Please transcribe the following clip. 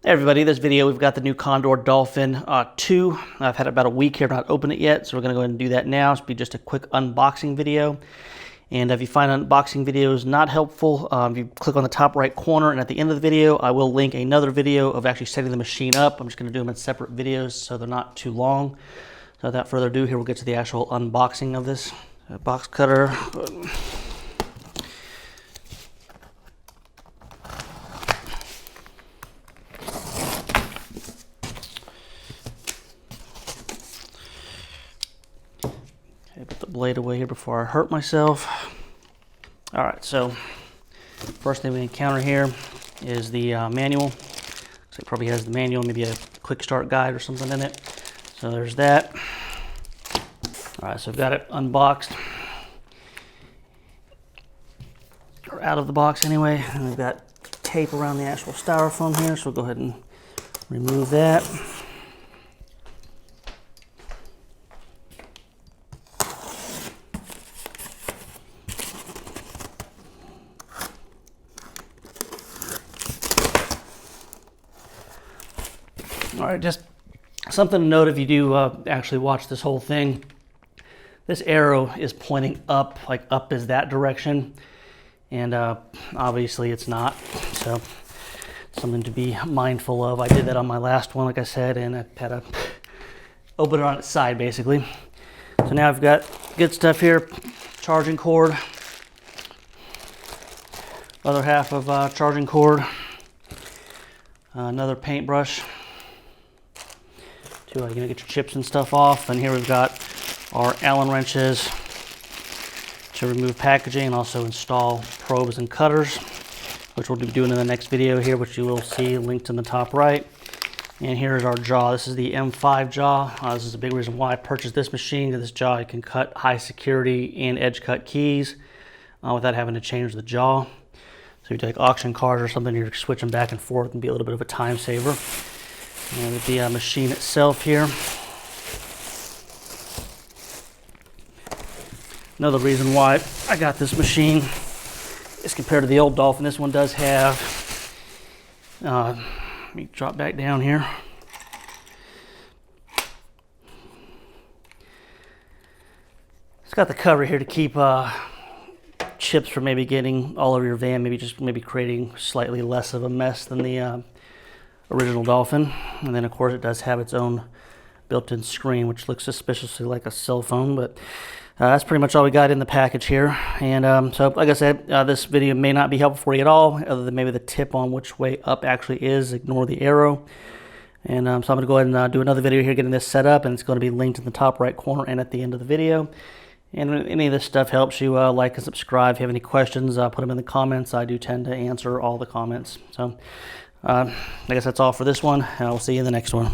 Hey everybody, this video we've got the new Condor Dolphin 2. I've had it about a week here, not opened it yet, so we're going to go ahead and do that now. It's be just a quick unboxing video. And if you find unboxing videos not helpful, you click on the top right corner, and at the end of the video I will link another video of actually setting the machine up. I'm just going to do them in separate videos so they're not too long. So without further ado, here we'll get to the actual unboxing of this box cutter. Put the blade away here before I hurt myself. All right, so first thing we encounter here is the manual. Looks like it probably has the manual, maybe a quick start guide or something in it. So there's that. All right, so I've got it unboxed, or out of the box anyway. And we've got tape around the actual styrofoam here, so we'll go ahead and remove that. All right, just something to note if you do actually watch this whole thing. This arrow is pointing up, like up is that direction, and obviously it's not, so something to be mindful of. I did that on my last one, like I said, and I had to open it on its side, basically. So now I've got good stuff here, charging cord, other half of charging cord, another paintbrush, to get your chips and stuff off. And here we've got our Allen wrenches to remove packaging and also install probes and cutters, which we'll be doing in the next video here, which you will see linked in the top right. And here's our jaw. This is the M5 jaw. This is a big reason why I purchased this machine. This jaw, you can cut high security and edge cut keys without having to change the jaw. So you take auction cars or something, you're switching back and forth, and be a little bit of a time saver. And the machine itself here. Another reason why I got this machine is compared to the old Dolphin, this one does have, let me drop back down here. It's got the cover here to keep chips from maybe getting all over your van, maybe creating slightly less of a mess than the original Dolphin. And then of course it does have its own built-in screen, which looks suspiciously like a cell phone, but that's pretty much all we got in the package here. And so like I said, this video may not be helpful for you at all, other than maybe the tip on which way up actually is. Ignore the arrow. And so I'm going to go ahead and do another video here getting this set up, and it's going to be linked in the top right corner and at the end of the video. And if any of this stuff helps you, like and subscribe. If you have any questions, put them in the comments. I do tend to answer all the comments. So I guess that's all for this one, and I'll see you in the next one.